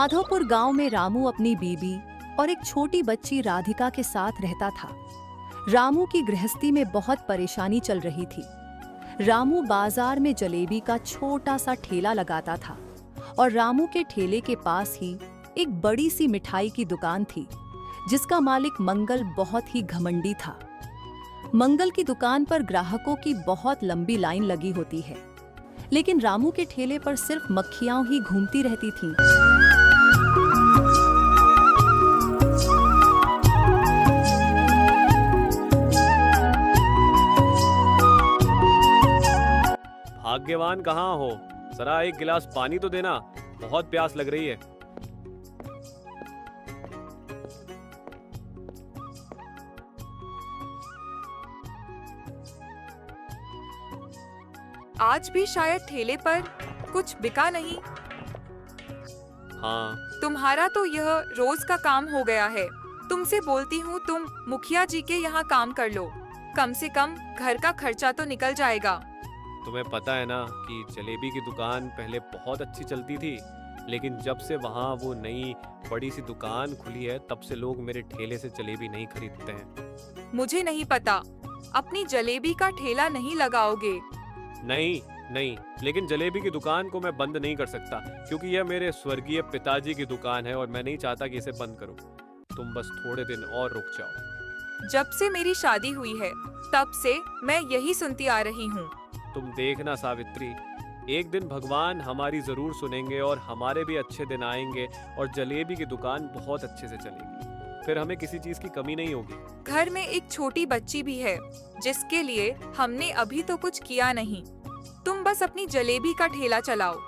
माधवपुर गांव में रामू अपनी बीबी और एक छोटी बच्ची राधिका के साथ रहता था। रामू की गृहस्थी में बहुत परेशानी चल रही थी। रामू बाजार में जलेबी का छोटा सा ठेला लगाता था और रामू के ठेले के पास ही एक बड़ी सी मिठाई की दुकान थी, जिसका मालिक मंगल बहुत ही घमंडी था। मंगल की दुकान पर ग्राहकों की बहुत लंबी लाइन लगी होती है, लेकिन रामू के ठेले पर सिर्फ मक्खियां ही घूमती रहती थीं। भाग्यवान कहाँ हो? जरा एक गिलास पानी तो देना, बहुत प्यास लग रही है। आज भी शायद ठेले पर कुछ बिका नहीं। हाँ, तुम्हारा तो यह रोज का काम हो गया है। तुमसे बोलती हूँ तुम मुखिया जी के यहाँ काम कर लो, कम से कम घर का खर्चा तो निकल जाएगा। तुम्हें पता है ना कि जलेबी की दुकान पहले बहुत अच्छी चलती थी, लेकिन जब से वहाँ वो नई बड़ी सी दुकान खुली है, तब से लोग मेरे ठेले से जलेबी नहीं खरीदते हैं। मुझे नहीं पता, अपनी जलेबी का ठेला नहीं लगाओगे? नहीं नहीं, लेकिन जलेबी की दुकान को मैं बंद नहीं कर सकता, क्योंकि यह मेरे स्वर्गीय पिताजी की दुकान है और मैं नहीं चाहता कि इसे बंद करूं। तुम बस थोड़े दिन और रुक जाओ। जब से मेरी शादी हुई है, तब से मैं यही सुनती आ रही हूँ। तुम देखना सावित्री, एक दिन भगवान हमारी जरूर सुनेंगे और हमारे भी अच्छे दिन आएंगे और जलेबी की दुकान बहुत अच्छे से चलेगी। फिर हमें किसी चीज की कमी नहीं होगी। घर में एक छोटी बच्ची भी है, जिसके लिए हमने अभी तो कुछ किया नहीं। तुम बस अपनी जलेबी का ठेला चलाओ।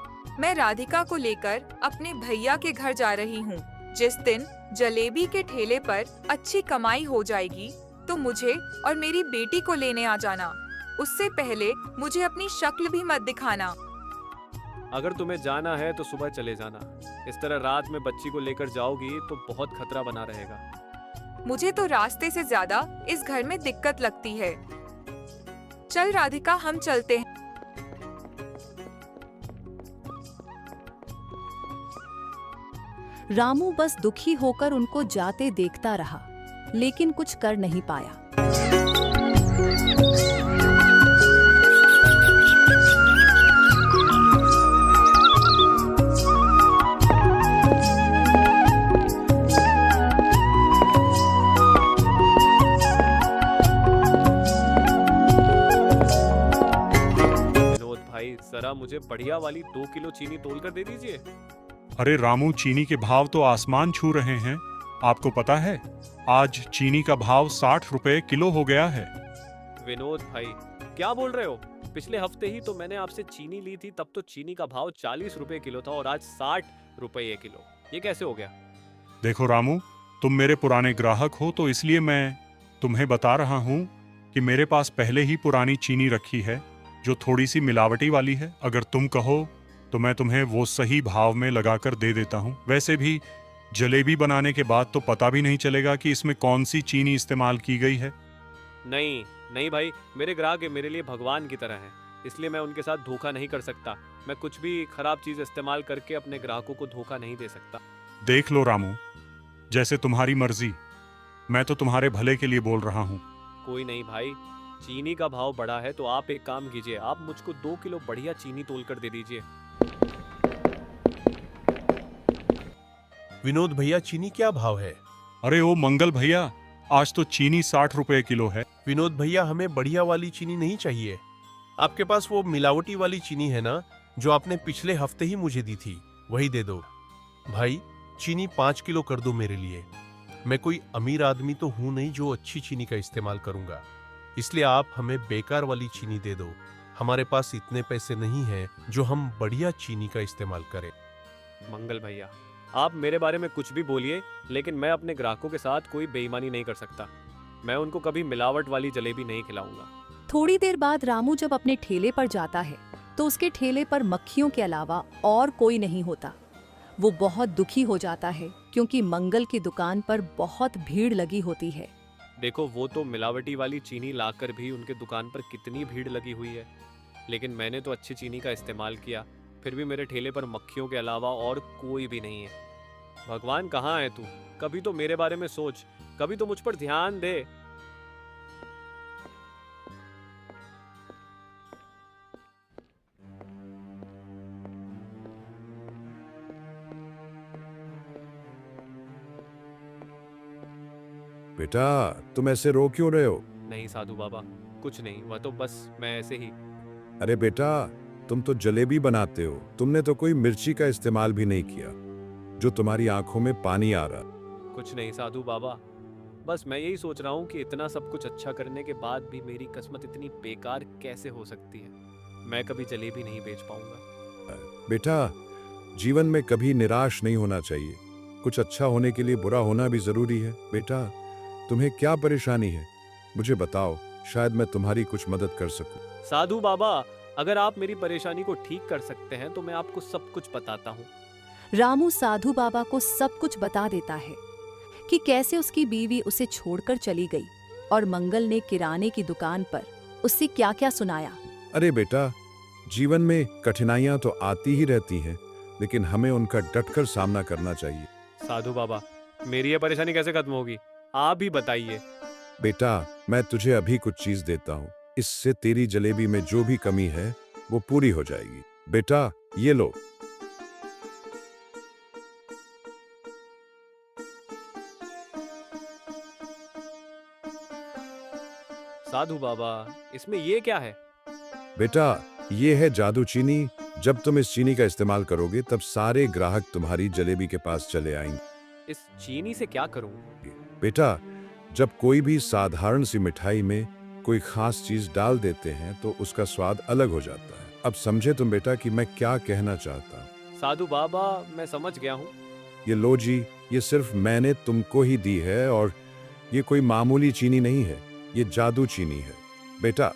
मैं राधिका को लेकर अपने भैया के घर जा रही हूँ। जिस दिन जलेबी के ठेले पर अच्छी कमाई हो जाएगी, तो मुझे और मेरी बेटी को लेने आ जाना। उससे पहले मुझे अपनी शक्ल भी मत दिखाना। अगर तुम्हें जाना है तो सुबह चले जाना। इस तरह रात में बच्ची को लेकर जाओगी तो बहुत खतरा बना रहेगा। मुझे तो रास्ते से ज्यादा इस घर में दिक्कत लगती है। चल राधिका, हम चलते हैं। रामू बस दुखी होकर उनको जाते देखता रहा, लेकिन कुछ कर नहीं पाया। विनोद भाई, जरा मुझे बढ़िया वाली 2 किलो चीनी तोल कर दे दीजिए। अरे रामू, चीनी के भाव तो आसमान छू रहे हैं। आपको पता है, आज चीनी का भाव 60 रुपए किलो हो गया है। विनोद भाई, क्या बोल रहे हो? पिछले हफ्ते ही तो मैंने आपसे चीनी ली थी, तब तो चीनी का भाव 40 रुपए किलो था और आज 60 रुपए किलो। ये कैसे हो गया? देखो रामू, तुम मेरे पुराने ग्राहक हो, तो इसलिए मैं तुम्हें बता रहा हूँ कि मेरे पास पहले ही पुरानी चीनी रखी है, जो थोड़ी सी मिलावटी वाली है। अगर तुम कहो तो मैं तुम्हें वो सही भाव में लगाकर दे देता हूँ। वैसे भी जलेबी बनाने के बाद तो पता भी नहीं चलेगा कि इसमें कौन सी चीनी इस्तेमाल की गई है। नहीं नहीं भाई, मेरे ग्राहक मेरे लिए भगवान की तरह हैं, इसलिए मैं उनके साथ धोखा नहीं कर सकता। मैं कुछ भी खराब चीज इस्तेमाल करके अपने ग्राहकों को धोखा नहीं दे सकता। देख लो रामू, जैसे तुम्हारी मर्जी, मैं तो तुम्हारे भले के लिए बोल रहा हूँ। कोई नहीं भाई, चीनी का भाव बढ़ा है तो आप एक काम कीजिए, आप मुझको 2 किलो बढ़िया चीनी तोल कर दे दीजिए। विनोद भैया, चीनी क्या भाव है? अरे ओ मंगल भैया, आज तो चीनी 60 रुपए किलो है। विनोद भैया, हमें बढ़िया वाली चीनी नहीं चाहिए। आपके पास वो मिलावटी वाली चीनी है ना, जो आपने पिछले हफ्ते ही मुझे दी थी, वही दे दो। भाई, चीनी 5 किलो कर दो मेरे लिए। मैं कोई अमीर आदमी तो हूं नहीं जो अच्छी चीनी का इस्तेमाल करूंगा, इसलिए आप हमें बेकार वाली चीनी दे दो। हमारे पास इतने पैसे नहीं हैं जो हम बढ़िया चीनी का इस्तेमाल करें। मंगल भैया, आप मेरे बारे में कुछ भी बोलिए, लेकिन मैं अपने ग्राहकों के साथ कोई बेईमानी नहीं कर सकता। मैं उनको कभी मिलावट वाली जलेबी नहीं खिलाऊंगा। थोड़ी देर बाद रामू जब अपने ठेले पर जाता है, तो उसके ठेले पर मक्खियों के अलावा और कोई नहीं होता। वो बहुत दुखी हो जाता है, क्योंकि मंगल की दुकान पर बहुत भीड़ लगी होती है। देखो, वो तो मिलावटी वाली चीनी लाकर भी उनके दुकान पर कितनी भीड़ लगी हुई है, लेकिन मैंने तो अच्छी चीनी का इस्तेमाल किया, फिर भी मेरे ठेले पर मक्खियों के अलावा और कोई भी नहीं है। भगवान कहाँ है तू? कभी तो मेरे बारे में सोच, कभी तो मुझ पर ध्यान दे। बेटा, तुम ऐसे रो क्यों रहे हो? नहीं साधु बाबा, कुछ नहीं, वह तो बस मैं ऐसे ही। अरे बेटा, तुम तो जलेबी बनाते हो, तुमने तो कोई मिर्ची का इस्तेमाल भी नहीं किया, जो तुम्हारी आंखों में पानी आ रहा। कुछ नहीं साधु बाबा, बस मैं यही सोच रहा हूँ कि इतना सब कुछ अच्छा करने के बाद भी मेरी किस्मत इतनी बेकार कैसे हो सकती है। मैं कभी जलेबी नहीं बेच पाऊंगा। बेटा, जीवन में कभी निराश नहीं होना चाहिए। कुछ अच्छा होने के लिए बुरा होना भी जरूरी है। बेटा, तुम्हें क्या परेशानी है? मुझे बताओ, शायद मैं तुम्हारी कुछ मदद कर सकूं। साधु बाबा, अगर आप मेरी परेशानी को ठीक कर सकते हैं तो मैं आपको सब कुछ बताता हूँ। रामू साधु बाबा को सब कुछ बता देता है कि कैसे उसकी बीवी उसे छोड़कर चली गई और मंगल ने किराने की दुकान पर उससे क्या-क्या सुनाया। अरे बेटा, जीवन में कठिनाइयां तो आती ही रहती हैं, लेकिन हमें उनका डटकर सामना करना चाहिए। साधु बाबा, मेरी ये परेशानी कैसे खत्म होगी, आप ही बताइए। बेटा, मैं तुझे अभी कुछ चीज देता हूँ, इससे तेरी जलेबी में जो भी कमी है वो पूरी हो जाएगी। बेटा, ये लो। साधु बाबा, इसमें ये क्या है? बेटा, ये है जादू चीनी। जब तुम इस चीनी का इस्तेमाल करोगे तब सारे ग्राहक तुम्हारी जलेबी के पास चले आएंगे। इस चीनी से क्या करूं? बेटा, जब कोई भी साधारण सी मिठाई में कोई खास चीज डाल देते हैं तो उसका स्वाद अलग हो जाता है। अब समझे तुम बेटा कि मैं क्या कहना चाहता हूँ? साधु बाबा, मैं समझ गया हूँ। ये लो जी, ये सिर्फ मैंने तुमको ही दी है और ये कोई मामूली चीनी नहीं है, ये जादू चीनी है। बेटा,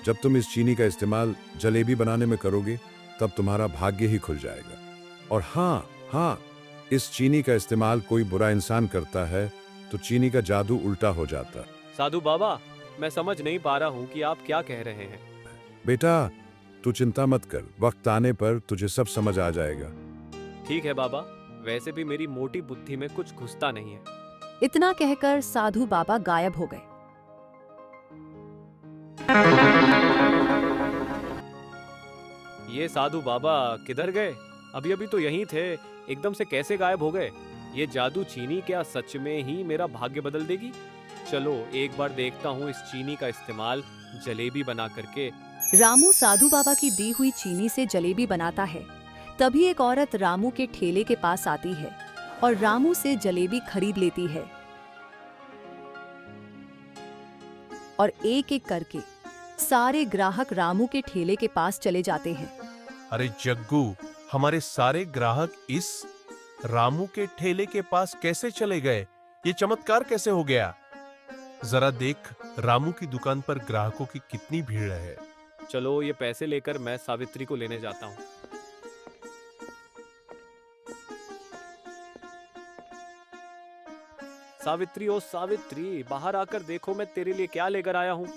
जब तुम इस चीनी का इस्तेमाल जलेबी बनाने में करोगे तब तुम्हारा भाग्य ही खुल जाएगा। और हाँ, इस चीनी का इस्तेमाल कोई बुरा इंसान करता है तो चीनी का जादू उल्टा हो जाता है। साधु बाबा, मैं समझ नहीं पा रहा हूँ कि आप क्या कह रहे हैं। बेटा, तू चिंता मत कर, वक्त आने पर तुझे सब समझ आ जाएगा। ठीक है बाबा, वैसे भी मेरी मोटी बुद्धि में कुछ घुसता नहीं है। इतना कहकर साधु बाबा गायब हो गए। ये साधु बाबा किधर गए? अभी अभी तो यहीं थे, एकदम से कैसे गायब हो गए? ये जादू चीनी क्या सच में ही मेरा भाग्य बदल देगी? चलो एक बार देखता हूँ इस चीनी का इस्तेमाल जलेबी बना करके। रामू साधु बाबा की दी हुई चीनी से जलेबी बनाता है। तभी एक औरत रामू के ठेले के पास आती है और रामू से जलेबी खरीद लेती है और एक-एक करके सारे ग्राहक रामू के ठेले के पास चले जाते हैं। अरे जग्गू, हमारे सारे ग्राहक इस रामू के ठेले के पास कैसे चले गए? ये चमत्कार कैसे हो गया? जरा देख, रामू की दुकान पर ग्राहकों की कितनी भीड़ है। चलो ये पैसे लेकर मैं सावित्री को लेने जाता हूँ। सावित्री, ओ सावित्री, बाहर आकर देखो मैं तेरे लिए क्या लेकर आया हूँ।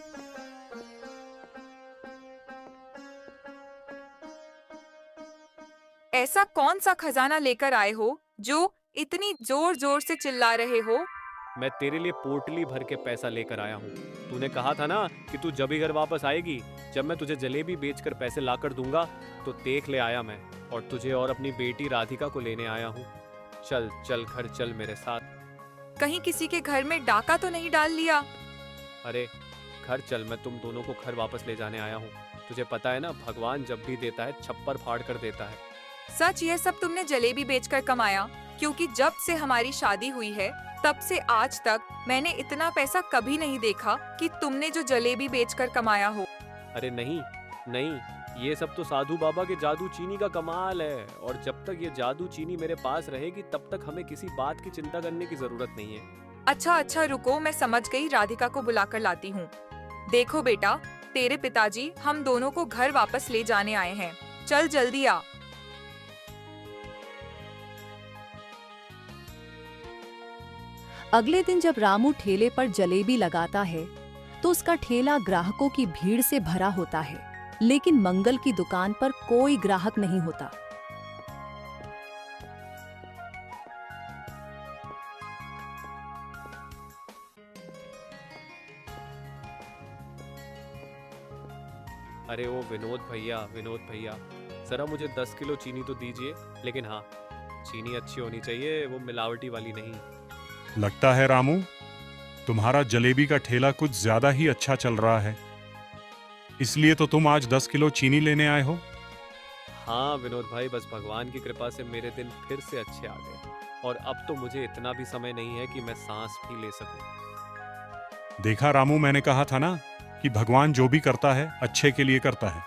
ऐसा कौन सा खजाना लेकर आए हो जो इतनी जोर जोर से चिल्ला रहे हो? मैं तेरे लिए पोटली भर के पैसा लेकर आया हूँ। तूने कहा था ना कि तू जब ही घर वापस आएगी, जब मैं तुझे जलेबी बेचकर पैसे लाकर दूंगा, तो देख ले आया मैं, और तुझे और अपनी बेटी राधिका को लेने आया हूँ। चल चल घर चल मेरे साथ। कहीं किसी के घर में डाका तो नहीं डाल लिया? अरे घर चल, मैं तुम दोनों को घर वापस ले जाने आया हूँ। तुझे पता है ना, भगवान जब भी देता है छप्पर फाड़ कर देता है। सच ये सब तुमने जलेबी बेचकर कमाया? क्योंकि जब से हमारी शादी हुई है तब से आज तक मैंने इतना पैसा कभी नहीं देखा कि तुमने जो जलेबी बेचकर कमाया हो। अरे नहीं नहीं, ये सब तो साधु बाबा के जादू चीनी का कमाल है, और जब तक ये जादू चीनी मेरे पास रहेगी तब तक हमें किसी बात की चिंता करने की जरूरत नहीं है। अच्छा रुको, मैं समझ गई, राधिका को बुलाकर लाती हूँ। देखो बेटा, तेरे पिताजी हम दोनों को घर वापस ले जाने आए हैं, चल जल्दी आ। अगले दिन जब रामू ठेले पर जलेबी लगाता है तो उसका ठेला ग्राहकों की भीड़ से भरा होता है, लेकिन मंगल की दुकान पर कोई ग्राहक नहीं होता। अरे वो विनोद भैया, ज़रा मुझे 10 किलो चीनी तो दीजिए, लेकिन हाँ, चीनी अच्छी होनी चाहिए, वो मिलावटी वाली नहीं। लगता है रामू, तुम्हारा जलेबी का ठेला कुछ ज्यादा ही अच्छा चल रहा है, इसलिए तो तुम आज 10 किलो चीनी लेने आए हो। हाँ विनोद भाई, बस भगवान की कृपा से मेरे दिन फिर से अच्छे आ गए, और अब तो मुझे इतना भी समय नहीं है कि मैं सांस भी ले सकूं। देखा रामू, मैंने कहा था ना कि भगवान जो भी करता है अच्छे के लिए करता है।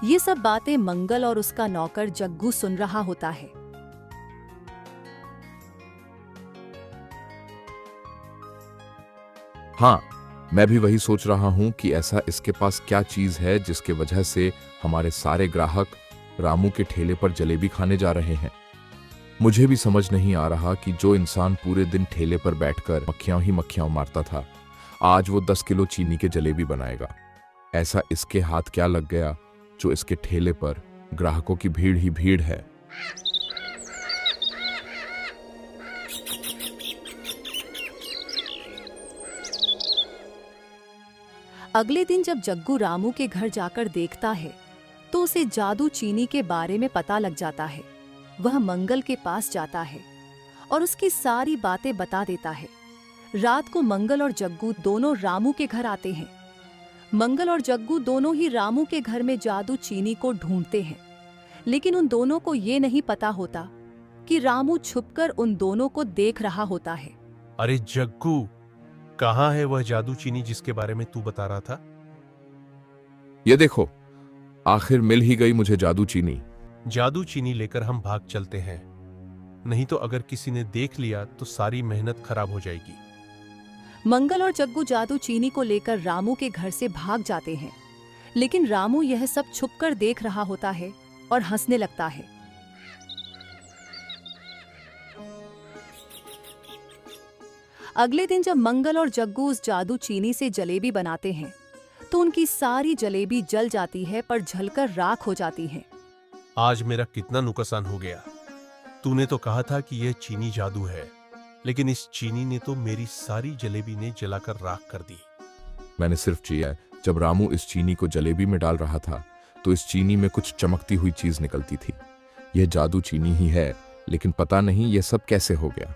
ये सब बातें मंगल और उसका नौकर जग्गू सुन रहा होता है। हाँ, मैं भी वही सोच रहा हूँ कि ऐसा इसके पास क्या चीज है जिसके वजह से हमारे सारे ग्राहक रामू के ठेले पर जलेबी खाने जा रहे हैं। मुझे भी समझ नहीं आ रहा कि जो इंसान पूरे दिन ठेले पर बैठकर मक्खियां ही मक्खियां मारता था, आज वो 10 किलो चीनी के जलेबी बनाएगा। ऐसा इसके हाथ क्या लग गया जो इसके ठेले पर ग्राहकों की भीड़ ही भीड़ है। अगले दिन जब जग्गू रामू के घर जाकर देखता है तो उसे जादू चीनी के बारे में पता लग जाता है। वह मंगल के पास जाता है और उसकी सारी बातें बता देता है। रात को मंगल और जग्गू दोनों रामू के घर आते हैं। मंगल और जग्गू दोनों ही रामू के घर में जादू चीनी को ढूंढते हैं, लेकिन उन दोनों को ये नहीं पता होता कि रामू छुपकर उन दोनों को देख रहा होता है। अरे जग्गू, कहाँ है वह जादू चीनी जिसके बारे में तू बता रहा था? ये देखो, आखिर मिल ही गई मुझे जादू चीनी। जादू चीनी लेकर हम भाग चलते हैं, नहीं तो अगर किसी ने देख लिया तो सारी मेहनत खराब हो जाएगी। मंगल और जग्गू जादू चीनी को लेकर रामू के घर से भाग जाते हैं, लेकिन रामू यह सब छुपकर देख रहा होता है और हंसने लगता है। अगले दिन जब मंगल और जग्गू उस जादू चीनी से जलेबी बनाते हैं तो उनकी सारी जलेबी जल जाती है, पर जलकर राख हो जाती है। आज मेरा कितना नुकसान हो गया। तूने तो कहा था कि यह चीनी जादू है, लेकिन इस चीनी ने तो मेरी सारी जलेबी ने जलाकर राख कर दी। मैंने सिर्फ चिया, जब रामू इस चीनी को जलेबी में डाल रहा था तो इस चीनी में कुछ चमकती हुई चीज निकलती थी। यह जादू चीनी ही है, लेकिन पता नहीं यह सब कैसे हो गया।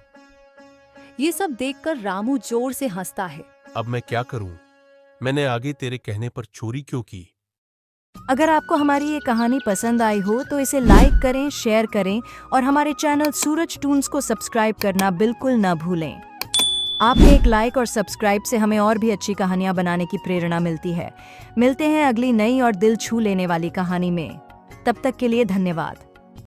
ये सब देखकर रामू जोर से हंसता है। अब मैं क्या करूं? मैंने आगे तेरे कहने पर चोरी क्यों की? अगर आपको हमारी ये कहानी पसंद आई हो तो इसे लाइक करें, शेयर करें और हमारे चैनल सूरज टून्स को सब्सक्राइब करना बिल्कुल न भूलें। आपके एक लाइक और सब्सक्राइब से हमें और भी अच्छी कहानियां बनाने की प्रेरणा मिलती है। मिलते हैं अगली नई और दिल छू लेने वाली कहानी में। तब तक के लिए धन्यवाद।